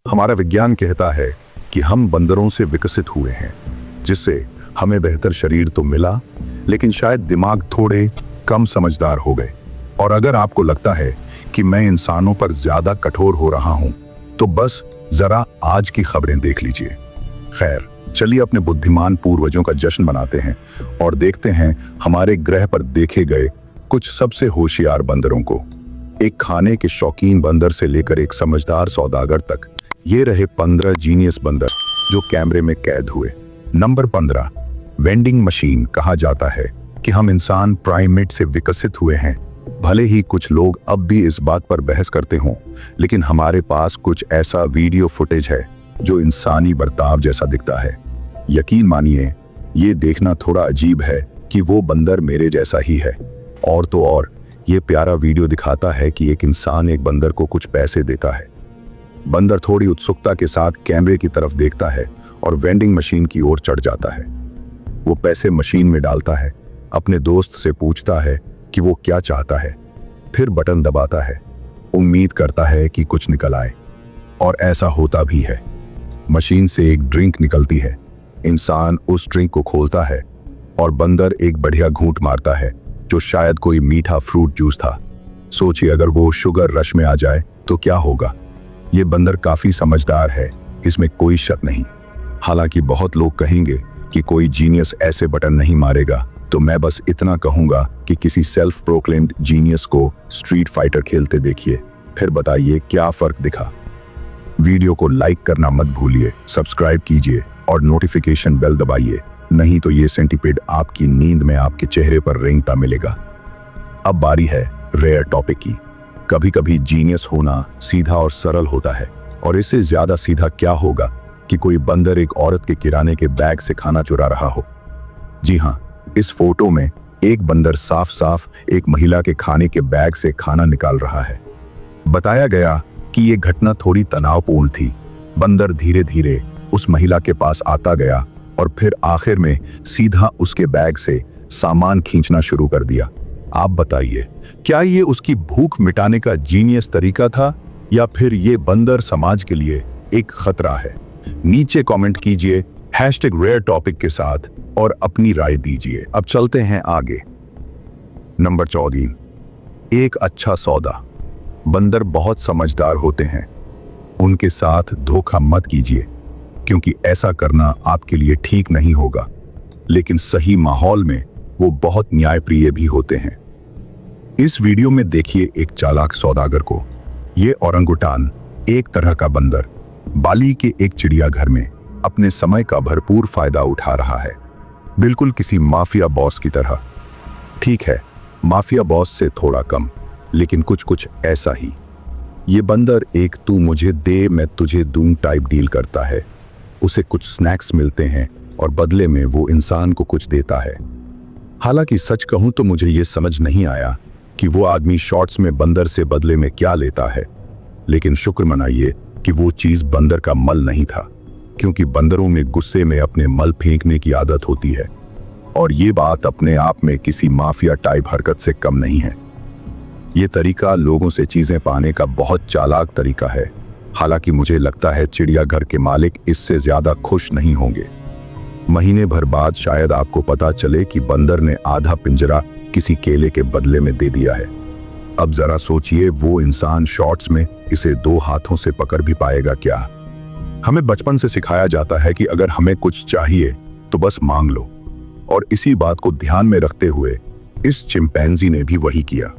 हमारा विज्ञान कहता है कि हम बंदरों से विकसित हुए हैं, जिससे हमें बेहतर शरीर तो मिला, लेकिन शायद दिमाग थोड़े कम समझदार हो गए। और अगर आपको लगता है कि मैं इंसानों पर ज्यादा कठोर हो रहा हूं, तो बस जरा आज की खबरें देख लीजिए। खैर, चलिए अपने बुद्धिमान पूर्वजों का जश्न मनाते हैं और देखते हैं हमारे ग्रह पर देखे गए कुछ सबसे होशियार बंदरों को। एक खाने के शौकीन बंदर से लेकर एक समझदार सौदागर तक, ये रहे 15 जीनियस बंदर जो कैमरे में कैद हुए। Number 15, vending machine. कहा जाता है कि हम इंसान प्राइमेट से विकसित हुए हैं। भले ही कुछ लोग अब भी इस बात पर बहस करते हों, लेकिन हमारे पास कुछ ऐसा वीडियो फुटेज है जो इंसानी बर्ताव जैसा दिखता है। यकीन मानिए, ये देखना थोड़ा अजीब है कि वो बंदर मेरे जैसा ही है। और तो और, ये प्यारा वीडियो दिखाता है कि एक इंसान एक बंदर को कुछ पैसे देता है। बंदर थोड़ी उत्सुकता के साथ कैमरे की तरफ देखता है और वेंडिंग मशीन की ओर चढ़ जाता है। वो पैसे मशीन में डालता है, अपने दोस्त से पूछता है कि वो क्या चाहता है, फिर बटन दबाता है, उम्मीद करता है कि कुछ निकल आए। और ऐसा होता भी है। मशीन से एक ड्रिंक निकलती है। इंसान उस ड्रिंक को खोलता है और बंदर एक बढ़िया घूंट मारता है, जो शायद कोई मीठा फ्रूट जूस था। सोचिए, अगर वो शुगर रश में आ जाए तो क्या होगा। ये बंदर काफी समझदार है, इसमें कोई शक नहीं। हालांकि बहुत लोग कहेंगे कि कोई जीनियस ऐसे बटन नहीं मारेगा, तो मैं बस इतना कहूंगा कि किसी सेल्फ प्रोक्लेम्ड जीनियस को स्ट्रीट फाइटर खेलते देखिए, फिर बताइए क्या फर्क दिखा। वीडियो को लाइक करना मत भूलिए, सब्सक्राइब कीजिए और नोटिफिकेशन बेल दबाइए, नहीं तो ये सेंटीपीड आपकी नींद में आपके चेहरे पर रेंगता मिलेगा। अब बारी है रेयर टॉपिक की। कभी कभी जीनियस होना सीधा और सरल होता है, और इससे ज्यादा सीधा क्या होगा कि कोई बंदर एक औरत के किराने के बैग से खाना चुरा रहा हो। जी हाँ, इस फोटो में एक बंदर साफ साफ एक महिला के खाने के बैग से खाना निकाल रहा है। बताया गया कि ये घटना थोड़ी तनावपूर्ण थी। बंदर धीरे धीरे उस महिला के पास आता गया और फिर आखिर में सीधा उसके बैग से सामान खींचना शुरू कर दिया। आप बताइए, क्या ये उसकी भूख मिटाने का जीनियस तरीका था, या फिर ये बंदर समाज के लिए एक खतरा है? नीचे कमेंट कीजिए #रेयर टॉपिक के साथ और अपनी राय दीजिए। अब चलते हैं आगे। नंबर 14, एक अच्छा सौदा। बंदर बहुत समझदार होते हैं, उनके साथ धोखा मत कीजिए, क्योंकि ऐसा करना आपके लिए ठीक नहीं होगा। लेकिन सही माहौल में वो बहुत न्यायप्रिय भी होते हैं। इस वीडियो में देखिए एक चालाक सौदागर को। ये ओरंगुटान, एक तरह का बंदर, बाली के एक चिड़ियाघर में अपने समय का भरपूर फायदा उठा रहा है, बिल्कुल किसी माफिया बॉस की तरह। ठीक है, माफिया बॉस से थोड़ा कम, लेकिन कुछ कुछ ऐसा ही। ये बंदर एक तू मुझे दे मैं तुझे दूं टाइप डील करता है। उसे कुछ स्नैक्स मिलते हैं और बदले में वो इंसान को कुछ देता है। हालांकि सच कहूं तो मुझे ये समझ नहीं आया कि वो आदमी शॉर्ट्स में बंदर से बदले में क्या लेता है। लेकिन शुक्र मनाइए कि वो चीज बंदर का मल नहीं था, क्योंकि बंदरों में गुस्से में अपने मल फेंकने की आदत होती है, और ये बात अपने आप में किसी माफिया टाइप हरकत से कम नहीं है। ये तरीका लोगों से चीजें पाने का बहुत चालाक तरीका है। हालांकि मुझे लगता है चिड़ियाघर के मालिक इससे ज्यादा खुश नहीं होंगे। महीने भर बाद शायद आपको पता चले कि बंदर ने आधा पिंजरा किसी केले के बदले में दे दिया है। अब जरा सोचिए, वो इंसान शॉर्ट्स में इसे 2 हाथों से पकड़ भी पाएगा क्या? हमें बचपन से सिखाया जाता है कि अगर हमें कुछ चाहिए तो बस मांग लो, और इसी बात को ध्यान में रखते हुए इस चिंपैंजी ने भी वही किया।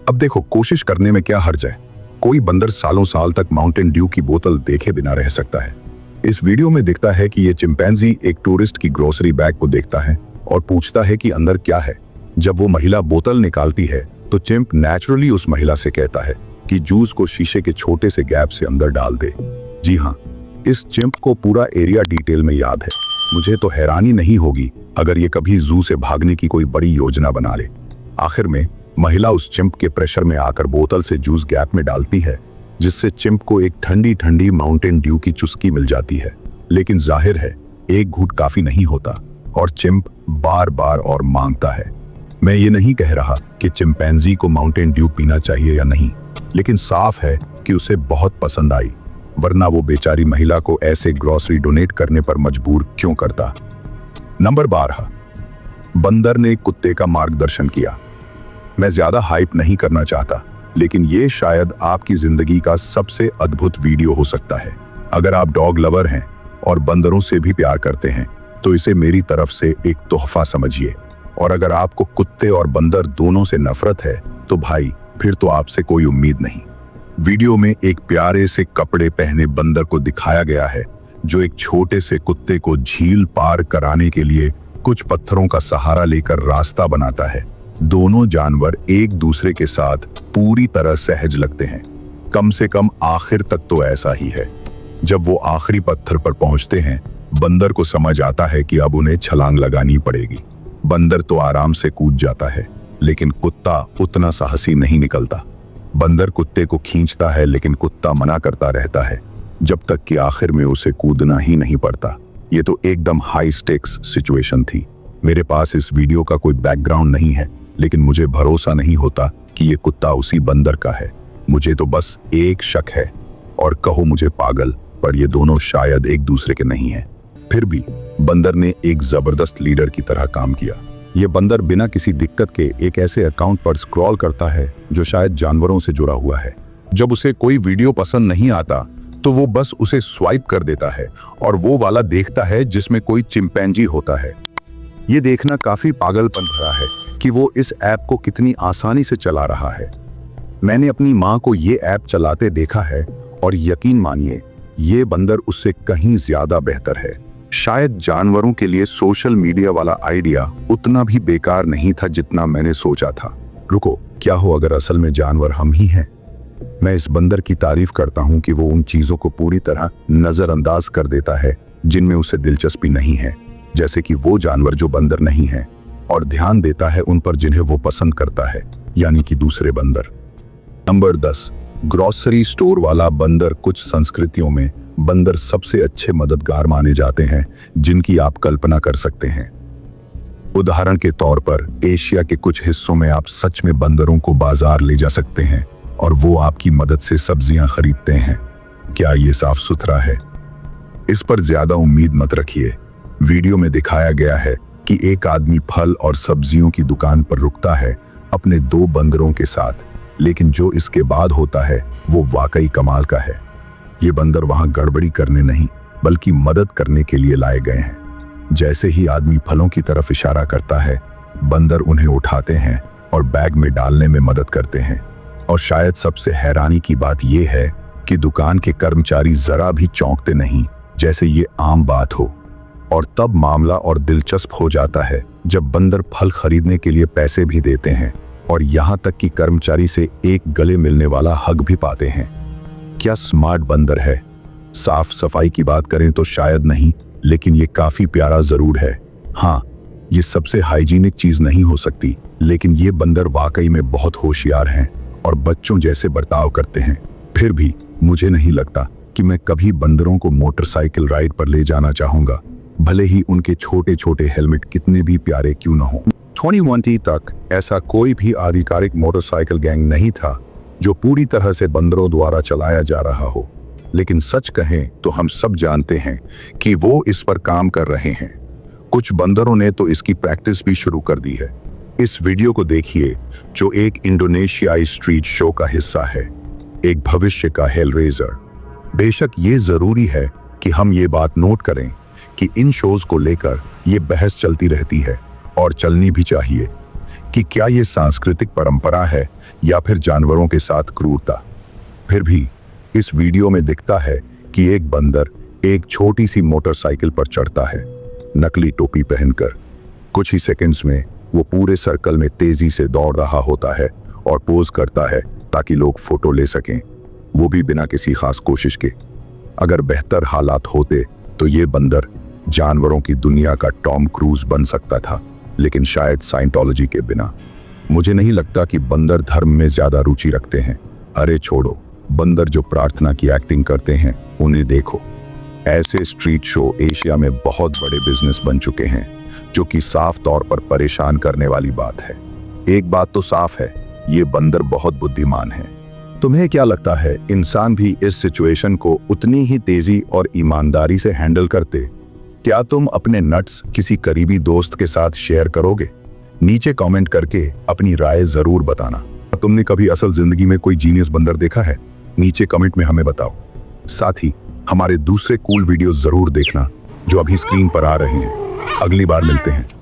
अब देखो, कोशिश करने में क्या हर्ज है। कोई बंदर सालों साल तक माउंटेन ड्यू की बोतल देखे बिना रह सकता है। इस वीडियो में दिखता है कि ये चिंपैंजी एक टूरिस्ट की ग्रोसरी बैग को देखता है और पूछता है कि अंदर क्या है। जब वो महिला बोतल निकालती है तो चिंप नेचुरली उस महिला से कहता है कि जूस को शीशे के छोटे से गैप से अंदर डाल दे। जी हाँ, इस चिंप को पूरा एरिया डिटेल में याद है। मुझे तो हैरानी नहीं होगी अगर ये कभी जू से भागने की कोई बड़ी योजना बना ले। आखिर में महिला उस चिंप के प्रेशर में आकर बोतल से जूस गैप में डालती है, जिससे चिंप को एक ठंडी ठंडी माउंटेन ड्यू की चुस्की मिल जाती है। लेकिन जाहिर है, एक घूंट काफी नहीं होता और चिंप बार बार और मांगता है। मैं ये नहीं कह रहा कि चिंपैंजी को माउंटेन ड्यू पीना चाहिए या नहीं, लेकिन साफ है कि उसे बहुत पसंद आई। वरना वो बेचारी महिला को ऐसे ग्रोसरी डोनेट करने पर मजबूर क्यों करता। नंबर 12, बंदर ने कुत्ते का मार्गदर्शन किया। मैं ज्यादा हाइप नहीं करना चाहता, लेकिन ये शायद आपकी जिंदगी का सबसे अद्भुत वीडियो हो सकता है। अगर आप डॉग लवर हैं और बंदरों से भी प्यार करते हैं तो इसे मेरी तरफ से एक तोहफा समझिए। और अगर आपको कुत्ते और बंदर दोनों से नफरत है तो भाई फिर तो आपसे कोई उम्मीद नहीं। वीडियो में एक प्यारे से कपड़े पहने बंदर को दिखाया गया है जो एक छोटे से कुत्ते को झील पार कराने के लिए कुछ पत्थरों का सहारा लेकर रास्ता बनाता है। दोनों जानवर एक दूसरे के साथ पूरी तरह सहज लगते हैं। कम से कम आखिर तक तो ऐसा ही है। जब वो आखिरी पत्थर पर पहुंचते हैं, बंदर को समझ आता है कि अब उन्हें छलांग लगानी पड़ेगी। बंदर तो आराम से कूद जाता है, लेकिन कुत्ता उतना साहसी नहीं निकलता। बंदर कुत्ते को खींचता है, लेकिन कुत्ता मना करता रहता है जब तक कि आखिर में उसे कूदना ही नहीं पड़ता। ये तो एकदम हाई स्टेक्स सिचुएशन थी। मेरे पास इस वीडियो का कोई बैकग्राउंड नहीं है, लेकिन मुझे भरोसा नहीं होता कि ये कुत्ता उसी बंदर का है। मुझे तो बस एक शक है, और कहो मुझे पागल, पर ये दोनों शायद एक दूसरे के नहीं हैं। फिर भी बंदर ने एक जबरदस्त लीडर की तरह काम किया। ये बंदर बिना किसी दिक्कत के एक ऐसे अकाउंट पर स्क्रॉल करता है जो शायद जानवरों से जुड़ा हुआ है। जब उसे कोई वीडियो पसंद नहीं आता तो वो बस उसे स्वाइप कर देता है और वो वाला देखता है जिसमें कोई चिंपैंजी होता है। ये देखना काफी पागलपन भरा है कि वो इस ऐप को कितनी आसानी से चला रहा है। मैंने अपनी माँ को ये ऐप चलाते देखा है और यकीन मानिए ये बंदर उससे कहीं ज्यादा बेहतर है। शायद जानवरों के लिए सोशल मीडिया वाला आइडिया उतना भी बेकार नहीं था जितना मैंने सोचा था। रुको, क्या हो अगर असल में जानवर हम ही हैं? मैं इस बंदर की तारीफ करता हूँ कि वो उन चीजों को पूरी तरह नजरअंदाज कर देता है जिनमें उसे दिलचस्पी नहीं है, जैसे कि वो जानवर जो बंदर नहीं है, और ध्यान देता है उन पर जिन्हें वो पसंद करता है, यानी कि दूसरे बंदर। नंबर 10, ग्रोसरी स्टोर वाला बंदर। कुछ संस्कृतियों में बंदर सबसे अच्छे मददगार माने जाते हैं जिनकी आप कल्पना कर सकते हैं। उदाहरण के तौर पर एशिया के कुछ हिस्सों में आप सच में बंदरों को बाजार ले जा सकते हैं और वो आपकी मदद से सब्जियां खरीदते हैं। क्या ये साफ सुथरा है? इस पर ज्यादा उम्मीद मत रखिए। वीडियो में दिखाया गया है कि एक आदमी फल और सब्जियों की दुकान पर रुकता है अपने 2 बंदरों के साथ, लेकिन जो इसके बाद होता है वो वाकई कमाल का है। ये बंदर वहां गड़बड़ी करने नहीं बल्कि मदद करने के लिए लाए गए हैं। जैसे ही आदमी फलों की तरफ इशारा करता है, बंदर उन्हें उठाते हैं और बैग में डालने में मदद करते हैं। और शायद सबसे हैरानी की बात यह है कि दुकान के कर्मचारी जरा भी चौंकते नहीं, जैसे ये आम बात हो। और तब मामला और दिलचस्प हो जाता है जब बंदर फल खरीदने के लिए पैसे भी देते हैं और यहाँ तक कि कर्मचारी से एक गले मिलने वाला हक भी पाते हैं। क्या स्मार्ट बंदर है। साफ सफाई की बात करें तो शायद नहीं, लेकिन ये काफी प्यारा जरूर है। हाँ, ये सबसे हाइजीनिक चीज नहीं हो सकती, लेकिन ये बंदर वाकई में बहुत होशियार हैं और बच्चों जैसे बर्ताव करते हैं। फिर भी मुझे नहीं लगता कि मैं कभी बंदरों को मोटरसाइकिल राइड पर ले जाना चाहूंगा, भले ही उनके छोटे छोटे हेलमेट कितने भी प्यारे क्यों न हो। 2020 तक ऐसा कोई भी आधिकारिक मोटरसाइकिल गैंग नहीं था जो पूरी तरह से बंदरों द्वारा चलाया जा रहा हो, लेकिन सच कहें तो हम सब जानते हैं कि वो इस पर काम कर रहे हैं। कुछ बंदरों ने तो इसकी प्रैक्टिस भी शुरू कर दी है। इस वीडियो को देखिए जो एक इंडोनेशियाई स्ट्रीट शो का हिस्सा है, एक भविष्य का हेलरेजर। बेशक ये जरूरी है कि हम ये बात नोट करें कि इन शोज को लेकर ये बहस चलती रहती है और चलनी भी चाहिए कि क्या ये सांस्कृतिक परंपरा है या फिर जानवरों के साथ क्रूरता। फिर भी इस वीडियो में दिखता है कि एक बंदर एक छोटी सी मोटरसाइकिल पर चढ़ता है, नकली टोपी पहनकर। कुछ ही सेकंड्स में वो पूरे सर्कल में तेजी से दौड़ रहा होता है और पोज करता है ताकि लोग फोटो ले सकें, वो भी बिना किसी खास कोशिश के। अगर बेहतर हालात होते तो ये बंदर जानवरों की दुनिया का टॉम क्रूज बन सकता था, लेकिन शायद साइंटोलॉजी के बिना। मुझे नहीं लगता कि बंदर धर्म में ज्यादा रुचि रखते हैं। अरे छोड़ो, बंदर जो प्रार्थना की एक्टिंग करते हैं उन्हें देखो। ऐसे स्ट्रीट शो एशिया में बहुत बड़े बिजनेस बन चुके हैं, जो कि साफ तौर पर परेशान करने वाली बात है। एक बात तो साफ है, ये बंदर बहुत बुद्धिमान है। तुम्हें क्या लगता है, इंसान भी इस सिचुएशन को उतनी ही तेजी और ईमानदारी से हैंडल करते? क्या तुम अपने नट्स किसी करीबी दोस्त के साथ शेयर करोगे? नीचे कमेंट करके अपनी राय जरूर बताना। तुमने कभी असल जिंदगी में कोई जीनियस बंदर देखा है? नीचे कमेंट में हमें बताओ। साथ ही हमारे दूसरे कूल वीडियो जरूर देखना जो अभी स्क्रीन पर आ रहे हैं। अगली बार मिलते हैं।